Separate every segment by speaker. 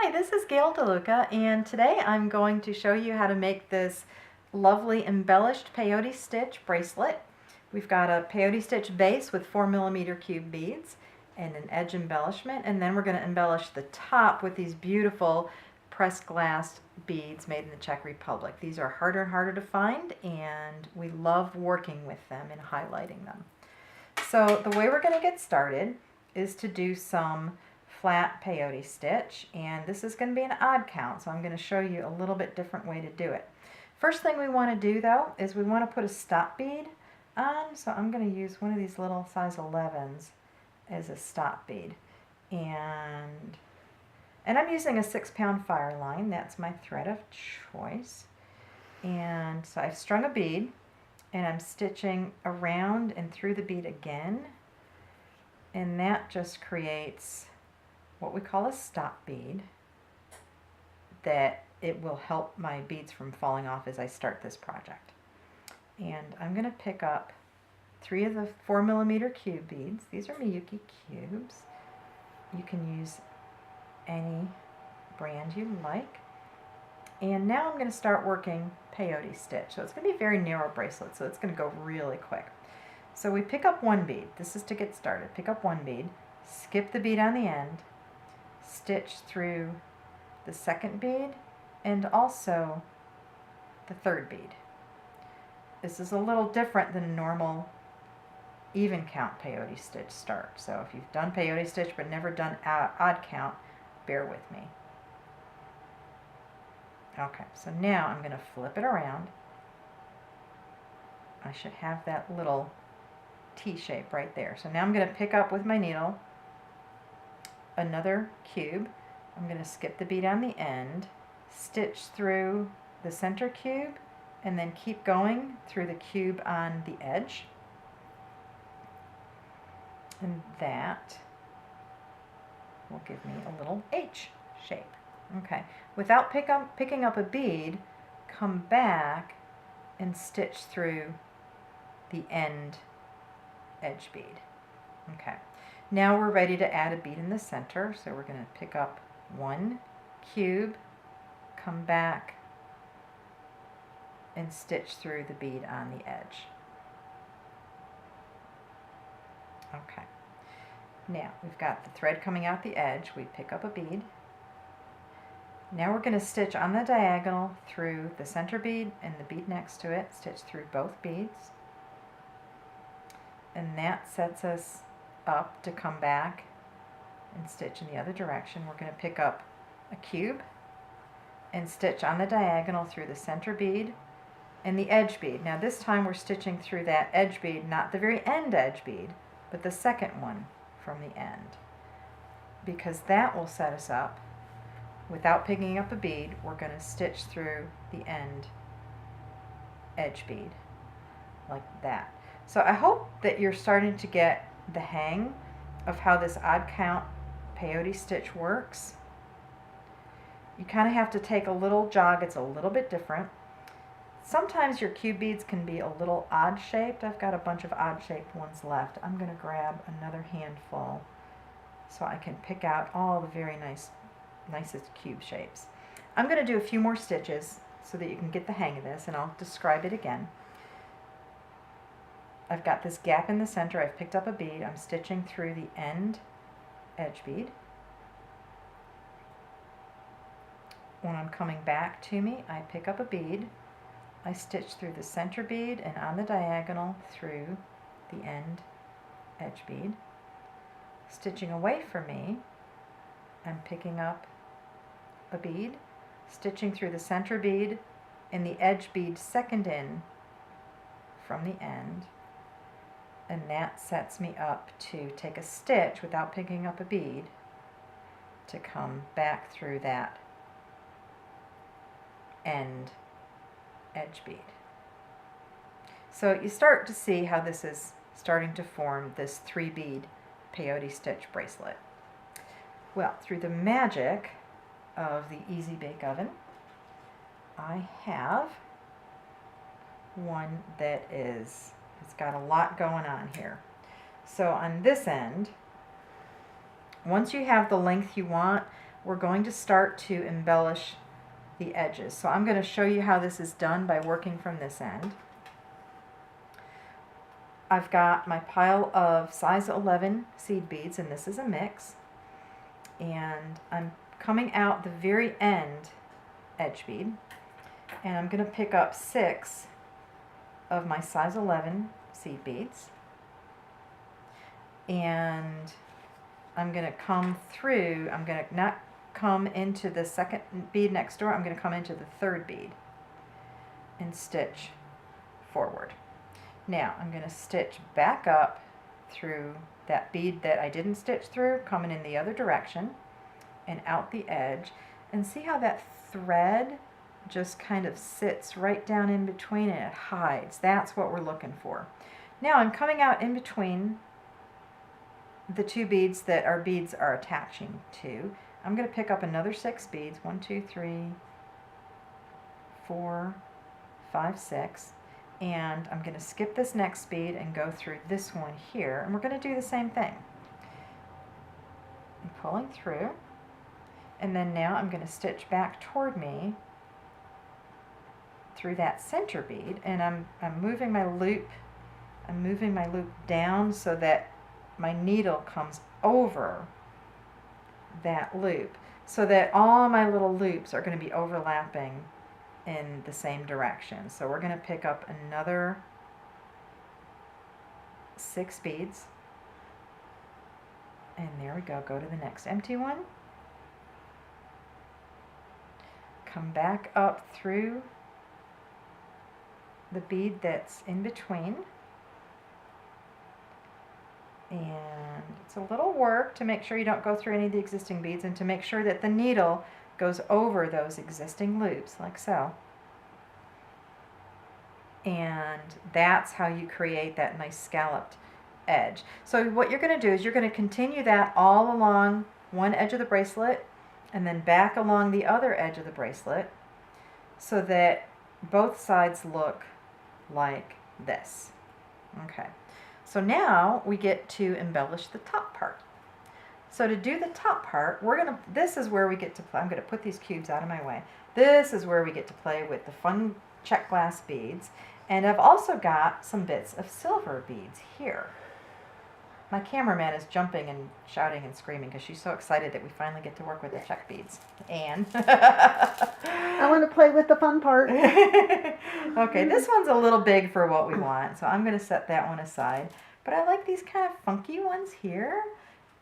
Speaker 1: Hi, this is Gail DeLuca, and today I'm going to show you how to make this lovely embellished peyote stitch bracelet. We've got a peyote stitch base with 4mm cube beads and an edge embellishment, and then we're going to embellish the top with these beautiful pressed glass beads made in the Czech Republic. These are harder and harder to find, and we love working with them and highlighting them. So the way we're going to get started is to do some flat peyote stitch, and this is going to be an odd count, so I'm going to show you a little bit different way to do it. First thing we want to do though is we want to put a stop bead on, so I'm going to use one of these little size 11s as a stop bead, and I'm using a 6-pound fire line. That's my thread of choice. And so I've strung a bead and I'm stitching around and through the bead again, and that just creates what we call a stop bead, that it will help my beads from falling off as I start this project. And I'm going to pick up 3 of the 4mm cube beads. These are Miyuki cubes. You can use any brand you like. And now I'm going to start working peyote stitch. So it's going to be a very narrow bracelet, so it's going to go really quick. So we pick up one bead. This is to get started. Pick up one bead, skip the bead on the end, stitch through the second bead and also the third bead. This is a little different than a normal even count peyote stitch start. So if you've done peyote stitch but never done odd count, bear with me. Okay, so now I'm going to flip it around. I should have that little T shape right there. So now I'm going to pick up with my needle another cube. I'm going to skip the bead on the end, stitch through the center cube, and then keep going through the cube on the edge. And that will give me a little H shape. Okay, without picking up a bead, come back and stitch through the end edge bead. Okay, now we're ready to add a bead in the center, so we're going to pick up one cube, come back and stitch through the bead on the edge. Okay, now we've got the thread coming out the edge. We pick up a bead. Now we're going to stitch on the diagonal through the center bead and the bead next to it, stitch through both beads, and that sets us up to come back and stitch in the other direction. We're going to pick up a cube and stitch on the diagonal through the center bead and the edge bead. Now this time we're stitching through that edge bead, not the very end edge bead, but the second one from the end, because that will set us up. Without picking up a bead, we're going to stitch through the end edge bead like that. So I hope that you're starting to get the hang of how this odd count peyote stitch works. You kind of have to take a little jog. It's a little bit different. Sometimes your cube beads can be a little odd shaped. I've got a bunch of odd shaped ones left. I'm going to grab another handful so I can pick out all the very nicest cube shapes. I'm going to do a few more stitches so that you can get the hang of this, and I'll describe it again. I've got this gap in the center. I've picked up a bead. I'm stitching through the end edge bead. When I'm coming back to me, I pick up a bead. I stitch through the center bead and on the diagonal through the end edge bead. Stitching away from me, I'm picking up a bead, stitching through the center bead and the edge bead second in from the end, and that sets me up to take a stitch without picking up a bead to come back through that end edge bead. So you start to see how this is starting to form this 3-bead peyote stitch bracelet. Well, through the magic of the Easy Bake Oven, I have one that it's got a lot going on here. So on this end, once you have the length you want, we're going to start to embellish the edges. So I'm going to show you how this is done by working from this end. I've got my pile of size 11 seed beads, and this is a mix. And I'm coming out the very end edge bead, and I'm going to pick up 6 of my size 11 seed beads, and I'm going to come through. I'm going to not come into the second bead next door, I'm going to come into the third bead and stitch forward. Now I'm going to stitch back up through that bead that I didn't stitch through, coming in the other direction and out the edge, and see how that thread just kind of sits right down in between and it hides. That's what we're looking for. Now I'm coming out in between the 2 beads that our beads are attaching to. I'm going to pick up another 6 beads, 1, 2, 3, 4, 5, 6, and I'm going to skip this next bead and go through this one here, and we're going to do the same thing. I'm pulling through, and then now I'm going to stitch back toward me through that center bead, and I'm moving my loop. I'm moving my loop down so that my needle comes over that loop, so that all my little loops are going to be overlapping in the same direction. So we're going to pick up another 6 beads, and there we go. Go to the next empty one, come back up through the bead that's in between, and it's a little work to make sure you don't go through any of the existing beads, and to make sure that the needle goes over those existing loops, like so. And that's how you create that nice scalloped edge. So what you're going to do is you're going to continue that all along one edge of the bracelet and then back along the other edge of the bracelet, so that both sides look like this. Okay. So now we get to embellish the top part. So to do the top part, this is where we get to play. I'm going to put these cubes out of my way. This is where we get to play with the fun Czech glass beads. And I've also got some bits of silver beads here. My cameraman is jumping and shouting and screaming because she's so excited that we finally get to work with the Czech beads. And
Speaker 2: I want to play with the fun part.
Speaker 1: Okay, this one's a little big for what we want, so I'm going to set that one aside. But I like these kind of funky ones here.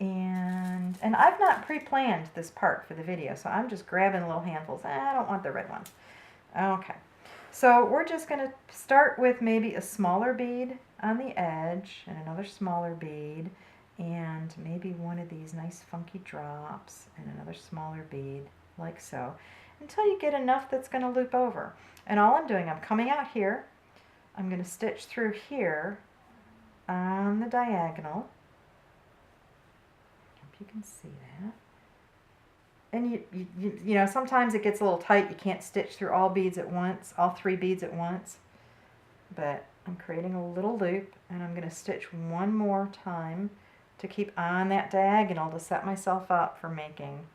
Speaker 1: And I've not pre-planned this part for the video, so I'm just grabbing little handfuls. I don't want the red ones. Okay, so we're just going to start with maybe a smaller bead on the edge and another smaller bead and maybe one of these nice funky drops and another smaller bead, like so, until you get enough that's going to loop over. And all I'm doing, I'm coming out here, I'm going to stitch through here on the diagonal. Hope you can see that. And you know, sometimes it gets a little tight. You can't stitch through all beads at once, all 3 beads at once. But I'm creating a little loop, and I'm going to stitch one more time to keep on that diagonal to set myself up for making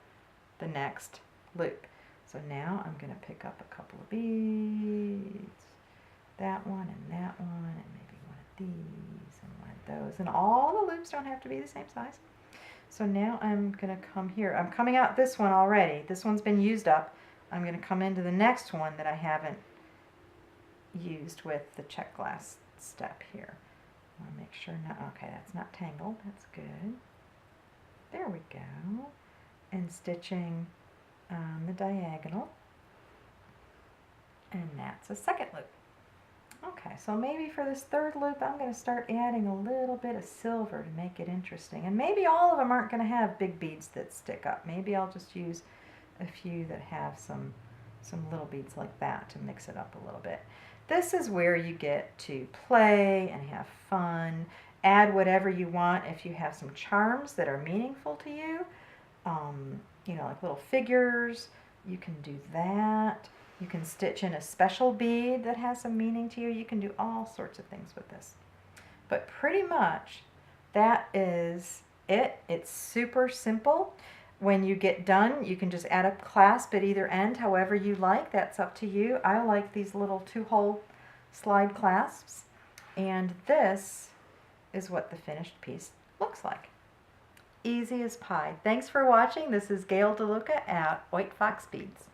Speaker 1: the next loop. So now I'm going to pick up a couple of beads, that one and that one, and maybe one of these and one of those. And all the loops don't have to be the same size. So now I'm going to come here. I'm coming out this one already. This one's been used up. I'm going to come into the next one that I haven't used with the Czech glass step here. I want to make sure not, okay, that's not tangled. That's good. There we go. And stitching on the diagonal. And that's a second loop. Okay, so maybe for this third loop, I'm going to start adding a little bit of silver to make it interesting. And maybe all of them aren't going to have big beads that stick up. Maybe I'll just use a few that have some little beads like that to mix it up a little bit. This is where you get to play and have fun. Add whatever you want. If you have some charms that are meaningful to you, you know, like little figures, you can do that. You can stitch in a special bead that has some meaning to you. You can do all sorts of things with this. But pretty much that is it. It's super simple. When you get done, you can just add a clasp at either end, however you like. That's up to you. I like these little 2-hole slide clasps. And this is what the finished piece looks like. Easy as pie. Thanks for watching. This is Gail DeLuca at White Fox Beads.